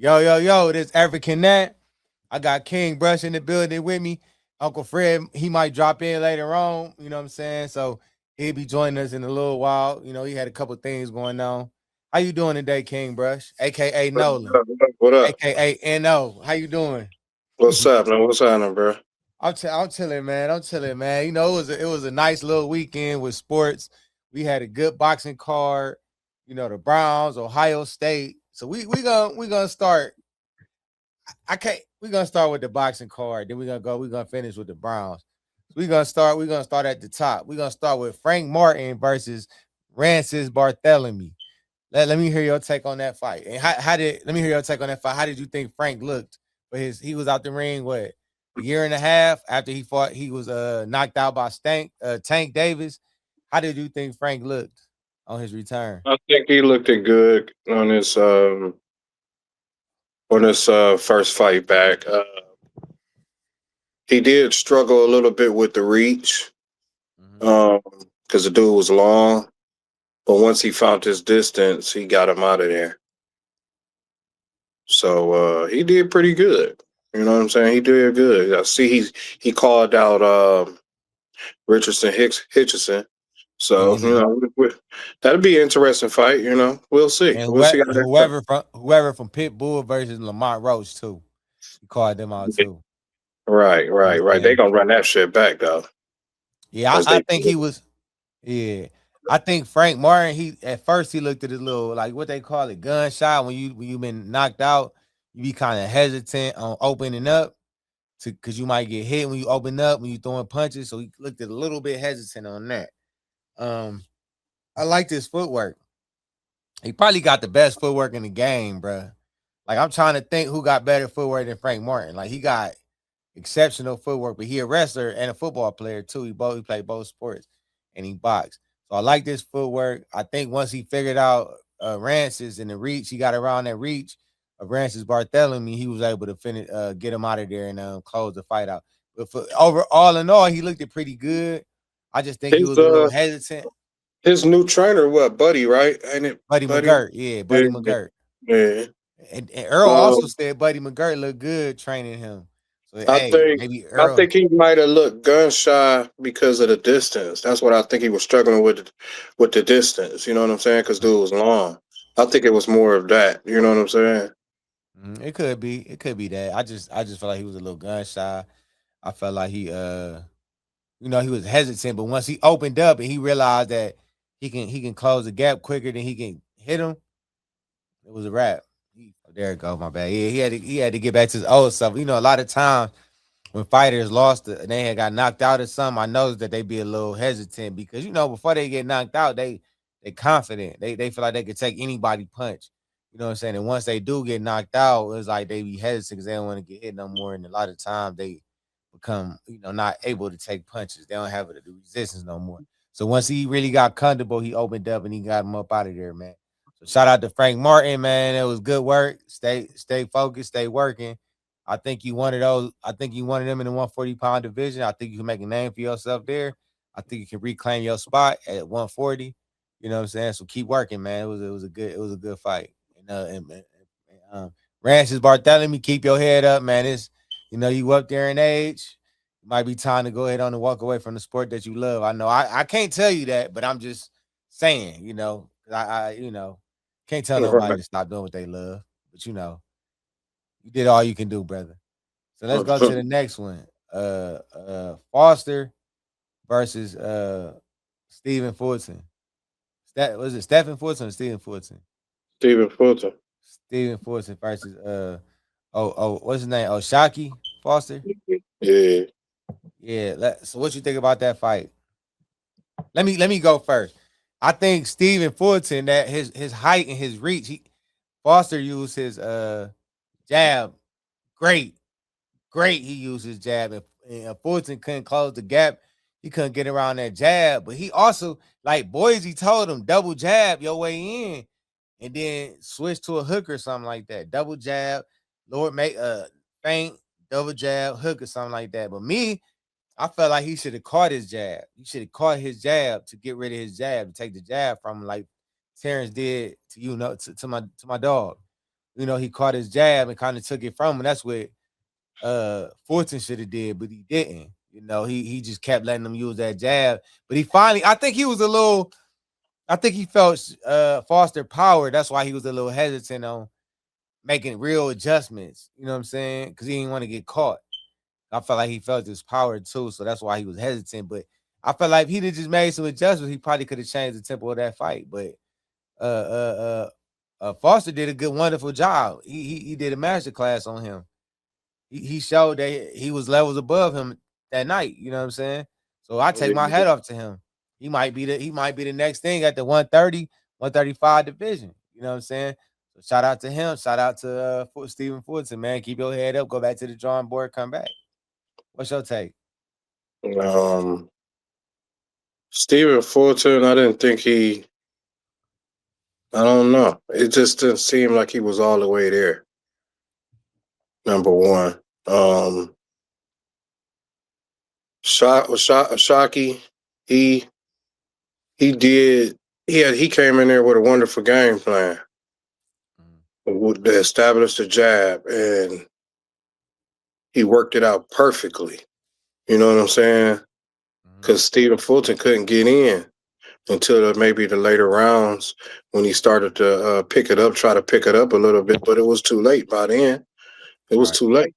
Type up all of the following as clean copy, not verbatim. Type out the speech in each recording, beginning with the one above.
Yo, yo, yo, this African Nat. I got King Brush in the building with me. Uncle Fred, he might drop in later on. You know what I'm saying? So he'll be joining us in a little while. You know, he had a couple things going on. How you doing today, King Brush? AKA What Nolan. up? What up? AKA NO. How you doing? What's happening? What's happening, bro? I'm chilling, man. I'm chilling, man. You know, it was a nice little weekend with sports. We had a good boxing card. You know, the Browns, Ohio State. So we gonna start. I can't. We're gonna start with the boxing card. Then we're gonna go. We're gonna finish with the Browns. So we're gonna start. We're gonna start at the top. We're gonna start with Frank Martin versus Rancis Barthélemy. Let me hear your take on that fight. And how did let me hear your take on that fight. How did you think Frank looked? For he was out the ring what a year and a half after he fought. He was knocked out by Tank Davis. How did you think Frank looked on his return? I think he looked it good on his first fight back. He did struggle a little bit with the reach, Mm-hmm. um, because the dude was long. But once he found his distance, he got him out of there. So he did pretty good. You know what I'm saying? He did good. I see he called out Richardson Hitchison. So Yeah. that'll be an interesting fight. We'll see. And We'll see how that goes. whoever from Pitbull versus Lamont Roach too. He called them out too. Right, You know what right, I'm right. They saying? gonna run that shit back though, Yeah, as I they think he was. Yeah, I think Frank Martin. He at first he looked at his little like what they call it gunshot when you been knocked out. You be kind of hesitant on opening up to because you might get hit when you open up when you throwing punches. So he looked at a little bit hesitant on that. Um, I liked his footwork. He probably got the best footwork in the game, bruh. Like I'm trying to think who got better footwork than Frank Martin. Like he got exceptional footwork, but he a wrestler and a football player too. He played both sports and he boxed. So I like this footwork. I think once he figured out Rancis and the reach, he got around that reach of Rancis Barthélemy, he was able to finish get him out of there and close the fight out. But for overall in all, he looked it pretty good. I just think he his was a little hesitant. his new trainer, what Buddy, right? Ain't it Buddy Buddy? McGirt, yeah, Yeah, Buddy McGirt. yeah. And Earl also Um, said Buddy McGirt looked good training him. So I hey, think maybe I Earl. think he might have looked gun shy because of the distance. That's what I think he was struggling with the distance. You know what I'm saying? Because dude was long. I think it was more of that. You know what I'm saying? It could be. It could be that. I just felt like he was a little gun shy. I felt like he was hesitant, but once he opened up and he realized that he can close the gap quicker than he can hit him, it was a wrap. There it go, my bad. Yeah, he had to get back to his old stuff. You know, a lot of times when fighters lost and they had got knocked out or something, I noticed that they be a little hesitant because before they get knocked out, they confident. They feel like they could take anybody punch. You know what I'm saying? And once they do get knocked out, it's like they be hesitant because they don't want to get hit no more. And a lot of times they become, not able to take punches. They don't have the resistance no more. So once he really got comfortable, he opened up and he got him up out of there, man. So shout out to Frank Martin, man. It was good work. Stay focused, stay working. I think you wanted those. I think you wanted them in the 140-pound division. I think you can make a name for yourself there. I think you can reclaim your spot at 140. You know what I'm saying? So keep working, man. It was a good fight. Rancis Barthélemy, keep your head up, man. You up there in age. It might be time to go ahead on and walk away from the sport that you love. I know I can't tell you that, but I'm just saying, 'cause can't tell nobody Right. to stop doing what they love. But you did all you can do, brother. So let's go to the next one. Foster versus Stephen Fulton. Was it Stephen Fulton or Stephen Fulton? Stephen Fulton. Stephen Fulton versus what's his name? Oshaki Foster. Yeah. Yeah. So what you think about that fight? Let me go first. I think Stephen Fulton that his height and his reach. Foster used his jab great. Great. He used his jab, and Fulton couldn't close the gap. He couldn't get around that jab, but he also like Boise told him double jab your way in, and then switch to a hook or something like that. Double jab, Lord make a feint, double jab, hook or something like that. But me, I felt like he should have caught his jab. He should have caught his jab to get rid of his jab, to take the jab from him, like Terrence did to to my dog. he caught his jab and kind of took it from him. That's what Fulton should have did, but he didn't. He just kept letting them use that jab. But he finally, I think he was a little, I think he felt Foster power. That's why he was a little hesitant on making real adjustments. You know what I'm saying? Because he didn't want to get caught. I felt like he felt his power too, so that's why he was hesitant. But I felt like if he'd have just made some adjustments, he probably could have changed the tempo of that fight. But uh, uh, Foster did a good, wonderful job. He did a master class on him. He showed that he was levels above him that night. You know what I'm saying? So I take my Yeah. hat off to him. He might be the next thing at the 130, 135 division. You know what I'm saying? So shout out to him. Shout out to Stephen Fulton, man. Keep your head up. Go back to the drawing board. Come back. What's your take? Um, Stephen Fulton, I didn't think he. I don't know. It just didn't seem like he was all the way there. Number one, Shocky, he he did. He came in there with a wonderful game plan to establish the jab, and he worked it out perfectly. You know what I'm saying? Mm-hmm. Because Stephen Fulton couldn't get in until maybe the later rounds when he started to try to pick it up a little bit, but it was too late by then. It was Right. too late.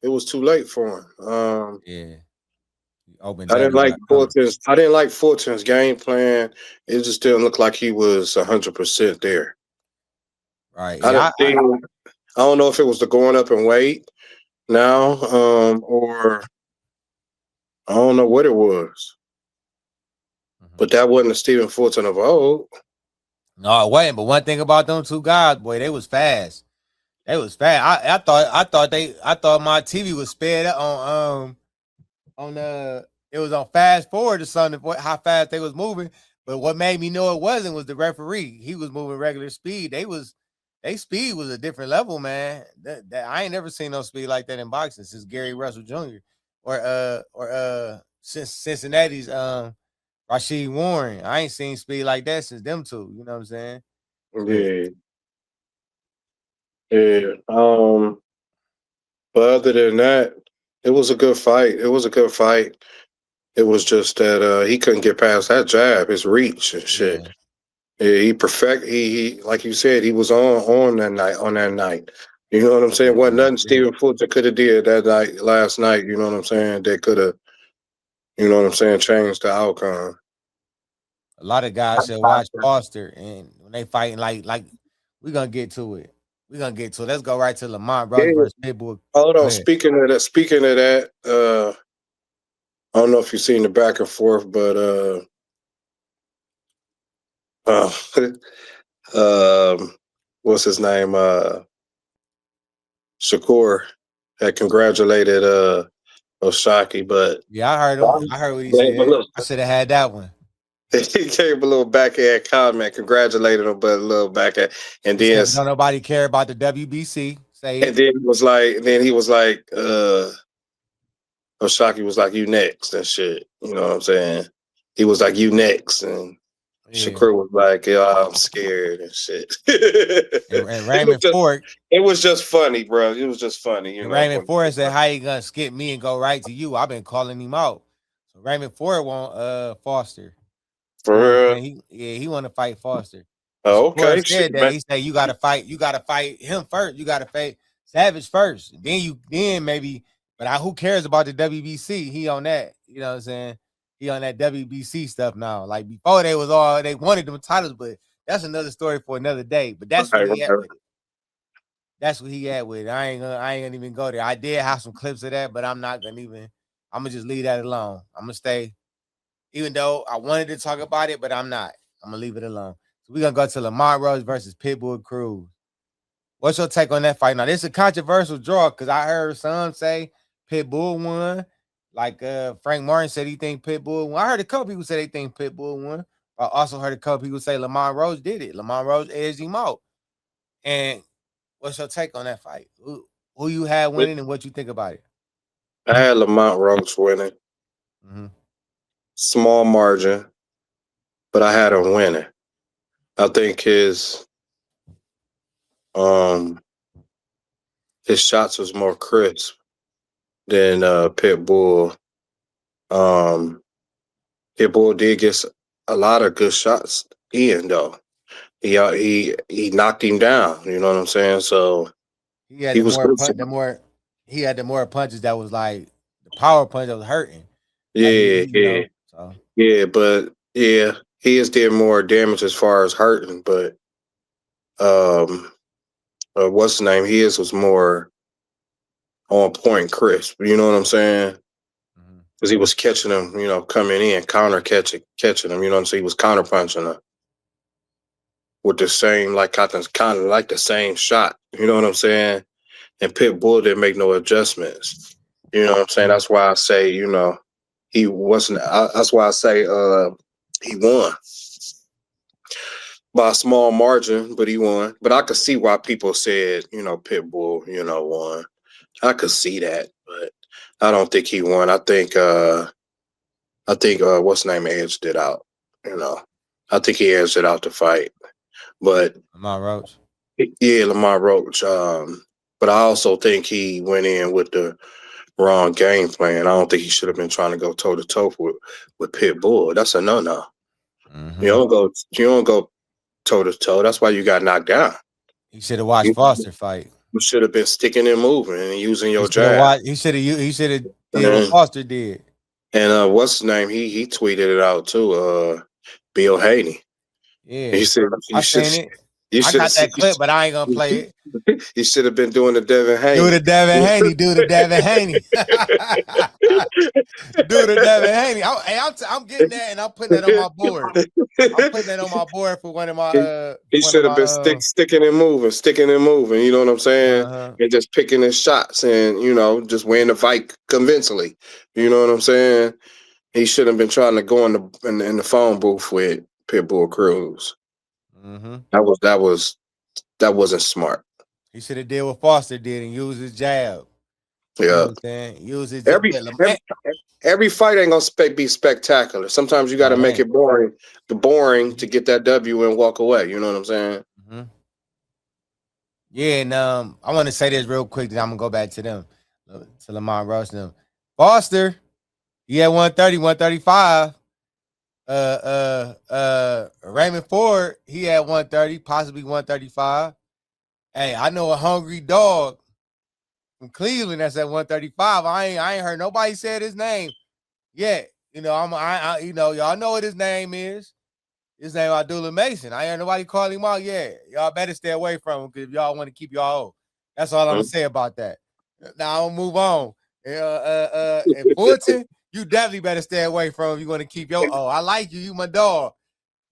It was too late for him. Yeah. He opened up. He got cooked. I didn't like Fulton's game plan. It just didn't look like he was 100% there. Right. I Yeah. didn't think. I don't know if it was the going up in weight now, or I don't know what it was. Mhm. But that wasn't the Stephen Fulton of old. No, it wasn't. But one thing about them two guys, boy, they was fast. They was fast. I thought my TV was sped up on it was on fast forward or something. How fast they was moving. But what made me know it wasn't was the referee. He was moving regular speed. They speed was a different level, man. That I ain't never seen no speed like that in boxing since Gary Russell Jr. or since Cincinnati's Rashid Warren. I ain't seen speed like that since them two. You know what I'm saying? But Yeah, yeah. But other than that, it was a good fight. It was a good fight. It was just that he couldn't get past that jab, his reach and shit. yeah, Yeah, he like you said, he was on that night, on that night. You know what I'm saying? Wasn't yeah, nothing yeah. Stephen Fulton could have did that night last night, you know what I'm saying? They could have, you know what I'm saying, changed the outcome. A lot of guys should watch Foster, and when they fighting, like we gonna get to it. We gonna get to it. Let's go right to Lamont Roach Yeah. versus Pitbull. Hold Go on. ahead. Speaking of that, I don't know if you've seen the back and forth, but uh what's his name? Shakur had congratulated Oshaki, but Yeah, I heard him. I heard what he gave a said. little I should have had that one. he gave a little backhand comment, congratulated him, but a little backhand, and He then said, "Don't nobody care about the WBC." Say and it. then he was like, Oshaki was like, "You next," and shit. You know what I'm saying? He was like, "You next," and Yeah. Shakur was like, "Yeah, I'm scared and shit." And Raymond Ford It was just funny, bro. It was just funny, you and know. Raymond Ford said, "How you gonna skip me and go right to you?" I've been calling him out. So Raymond Ford want Foster. You know what For I'm saying? He want to fight Foster. And Shakur okay, shit, said that man. he said you gotta fight him first. You gotta fight Savage first. Then maybe, but who cares about the WBC? He on that. You know what I'm saying? He on that WBC stuff now. Like before they wanted them titles, but that's another story for another day. But that's where Right, he at right. with it. That's what he at with it. I ain't gonna even go there. I did have some clips of that, but I'm gonna just leave that alone. I'm gonna stay, even though I wanted to talk about it, but I'm not. I'm gonna leave it alone. So we're gonna go to Lamont Roach versus Pitbull Cruz. What's your take on that fight? Now, this is a controversial draw because I heard some say Pitbull won. Like Frank Martin said he think Pitbull won. I heard a couple people say they think Pitbull won. I also heard a couple people say Lamont Roach did it. Lamont Roach edged him out. And what's your take on that fight? Who you had winning and what you think about it? I had Lamont Roach winning, Mm-hmm. small margin, but I had him winning. I think Um, his shots was more crisp than Pitbull. Um, Pitbull did get a lot of good shots in though. He knocked him down. You know what I'm saying? So He had he the was more good. the more he had the more punches that was like the power punch that was hurting. Like Yeah, yeah, so yeah. But yeah, he has did more damage as far as hurting. But um, what's the name? His was more on point, crisp. You know what I'm saying? mhm. Because he was catching them, coming in, counter catching them. You know what I'm saying? He was counter punching them with the same, like kind of like the same shot. You know what I'm saying? And Pitbull didn't make no adjustments. You know what I'm saying? That's why I say, he wasn't. That's why I say he won by a small margin, but he won. But I could see why people said, Pitbull, won. I could see that, but I don't think he won. I think what's the name edged it out. You know, I think he edged it out the fight. But Lamont Roach. yeah, Lamont Roach. But I also think he went in with the wrong game plan. I don't think he should have been trying to go toe to toe with Pitbull. That's a no. You Mm-hmm. don't go. You don't go toe to toe. That's why you got knocked down. He should have watched You, Foster fight. you should have been sticking and moving and using He your should have jab. watched. He should have did what And, Foster did. what's his name? He tweeted it out too. Bill Haney. He Yeah, said I seen it. you I should got that clip, but I ain't gonna play it. you should have been doing the Devin Do the Haney. Devin Haney. Do the Devin Haney. Do the Devin Haney. I'm getting that, and I'm putting that on my board. I'm putting that on my board for one of my He should have been sticking and moving, sticking and moving. You know what I'm saying? uh And just picking his shots, and just winning the fight convincingly. You know what I'm saying? He shouldn't have been trying to go in the phone booth with Pitbull Cruz. mm-hmm. That wasn't smart. He should have did what Foster did and used his jab. You know Yeah. what I'm saying? Use his jab. Every every every fight ain't gonna be spectacular. Sometimes you got to No, it make ain't. it boring to get that W and walk away. You know what I'm saying? Mm-hmm. Yeah, and I want to say this real quick. Then I'm gonna go back to them, to Lamont Roach. And them. Foster, he had 130, 135. Raymond Ford, he had 130, possibly 135. Hey, I know a hungry dog from Cleveland that's at 135. I ain't heard nobody said his name yet. Y'all know what his name is. His name Abdullah Mason. I ain't heard nobody call him out yet. Y'all better stay away from him because if y'all want to keep y'all old. That's all I'm gonna say about that. Now I'll move on. And Fulton, you definitely better stay away from him. You're gonna keep your I like you, you my dog.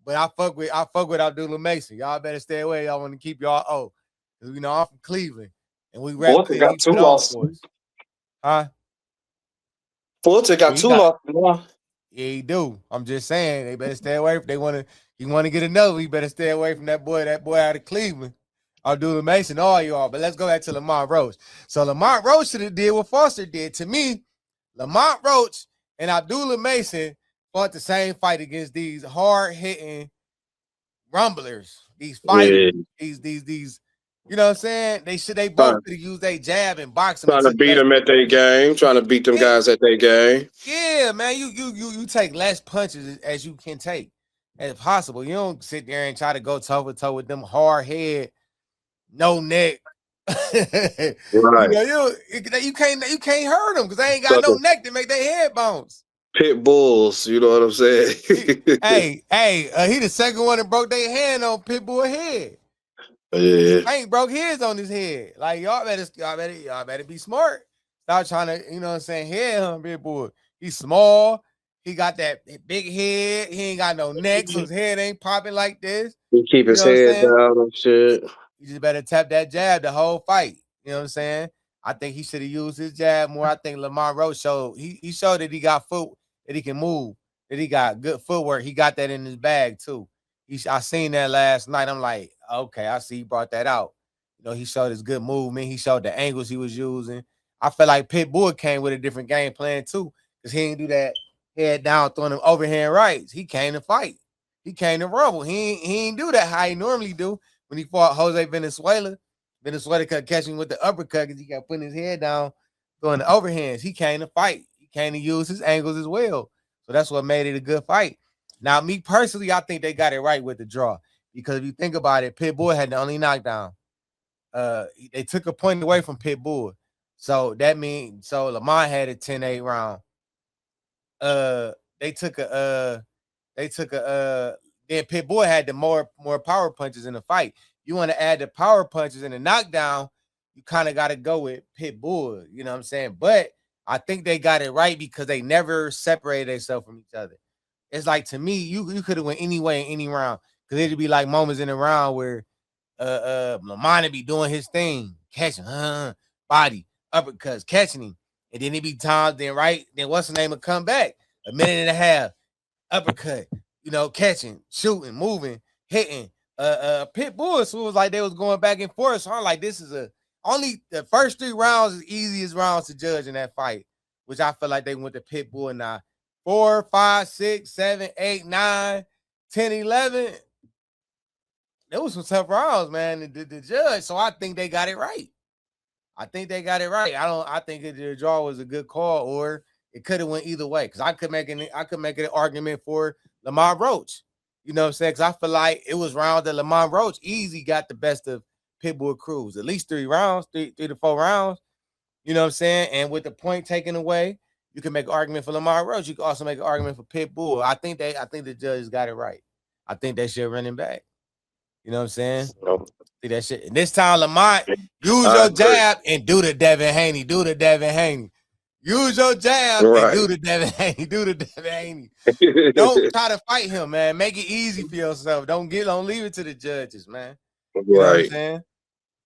But I fuck with Abdullah Mason. Y'all better stay away. Y'all want to keep y'all old. Because I'm from Cleveland. And we rep Fulton got he two put on losses. for us. Huh? Fulton got two losses. Yeah, he do. I'm just saying they better stay away. If they want to, he want to get another. He better stay away from that boy out of Cleveland. Abdullah Mason, all y'all. But let's go back to Lamont Roach. So Lamont Roach should have did what Foster did. To me, Lamont Roach and Abdullah Mason fought the same fight against these hard hitting rumblers, these fighters, Yeah. these. You know what I'm saying? They both could use their jab and box them Trying to into beat less. them at their game, trying to beat them Yeah, guys at their game. yeah, man. You take less punches as you can take as possible. You don't sit there and try to go toe to toe with them hard head, no neck. Right. You can't hurt them because they ain't got no neck to make their head bounce. Pit bulls, you know what I'm saying? He the second one that broke their hand on Pitbull head. Yeah. Ain't broke his on his head. Like y'all better be smart. Stop trying to, you know what I'm saying, head him, big boy. He's small. He got that big head. He ain't got no neck, so his head ain't popping like this. He keep You his know what I'm head saying? down and shit. You just better tap that jab the whole fight. You know what I'm saying? I think he should have used his jab more. I think Lamont Roach showed he showed that he got foot, that he can move, that he got good footwork. He got that in his bag too. I seen that last night. I'm like, okay, I see he brought that out. He showed his good movement. He showed the angles he was using. I felt like Pitbull came with a different game plan too, because he didn't do that head down throwing them overhand rights. He came to fight. He came to rumble. He ain't do that how he normally do when he fought Jose Venezuela. Venezuela kept catching with the uppercut because he kept putting his head down, throwing the overhands. He came to fight. He came to use his angles as well. So that's what made it a good fight. Now, me personally, I think they got it right with the draw because if you think about it, Pitbull had the only knockdown. They took a point away from Pitbull. So that means Lamont had a 10-8 round. They took a then Pitbull had the more power punches in the fight. You want to add the power punches in the knockdown, you kind of got to go with Pitbull, you know what I'm saying? But I think they got it right because they never separated themselves from each other. It's like, to me, you could have went any way in any round because it'd be like moments in the round where Lamont would be doing his thing, catching body, uppercuts, catching him. And then it'd be times, then what's the name would come back? A minute and a half, uppercut, catching, shooting, moving, hitting. Pitbull, so it was like they was going back and forth. So I'm like, this is only the first 3 rounds is easiest rounds to judge in that fight, which I feel like they went to Pitbull. Now 4, 5, 6, 7, 8, 9, 10, 11. There was some tough rounds, man, the judge. So I think they got it right. I think the draw was a good call, or it could have went either way. Because I could make an argument for Lamont Roach. You know what I'm saying? Because I feel like it was rounds that Lamont Roach easy got the best of Pitbull Cruz. At least 3 rounds, 3 to 4 rounds. You know what I'm saying? And with the point taken away, you can make an argument for Lamont Roach. You can also make an argument for Pitbull. I think the judges got it right. I think they should run him back. You know what I'm saying? See that shit. And this time, Lamont, use your jab and do the Devin Haney. Do the Devin Haney. Use your jab and do the Devin Haney. Do the Devin Haney. Don't try to fight him, man. Make it easy for yourself. Don't leave it to the judges, man. You know what I'm saying?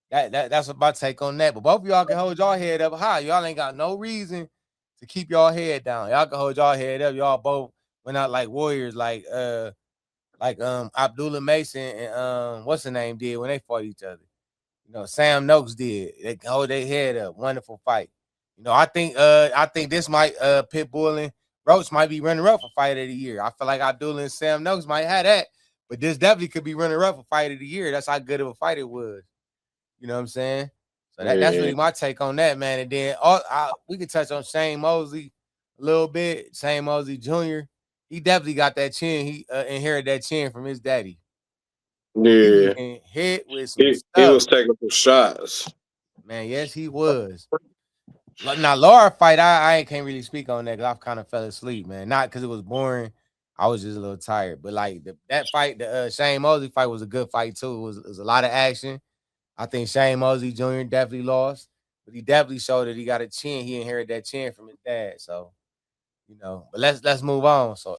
That's what my take on that. But both of y'all can hold y'all head up high. Y'all ain't got no reason to keep y'all head down. Y'all can hold y'all head up. Y'all both went out like warriors, like Abdullah Mason and what's the name did when they fought each other. Sam Noakes did. They hold their head up. Wonderful fight. I think this might Pitbull and Roach might be running up for fight of the year. I feel like Abdullah and Sam Noakes might have that, but this definitely could be running up for fight of the year. That's how good of a fight it was. You know what I'm saying? So that's really my take on that, man. And then we could touch on Shane Mosley a little bit. Shane Mosley Jr. He definitely got that chin. He inherited that chin from his daddy. Yeah. He hit with some stuff. He was taking some shots. Man, yes, he was. Now, Laura fight, I can't really speak on that because I kind of fell asleep, man. Not because it was boring. I was just a little tired. But, like, that fight, the Shane Mosley fight was a good fight, too. It was a lot of action. I think Shane Mosley Jr. definitely lost. But he definitely showed that he got a chin. He inherited that chin from his dad. So, but let's move on. So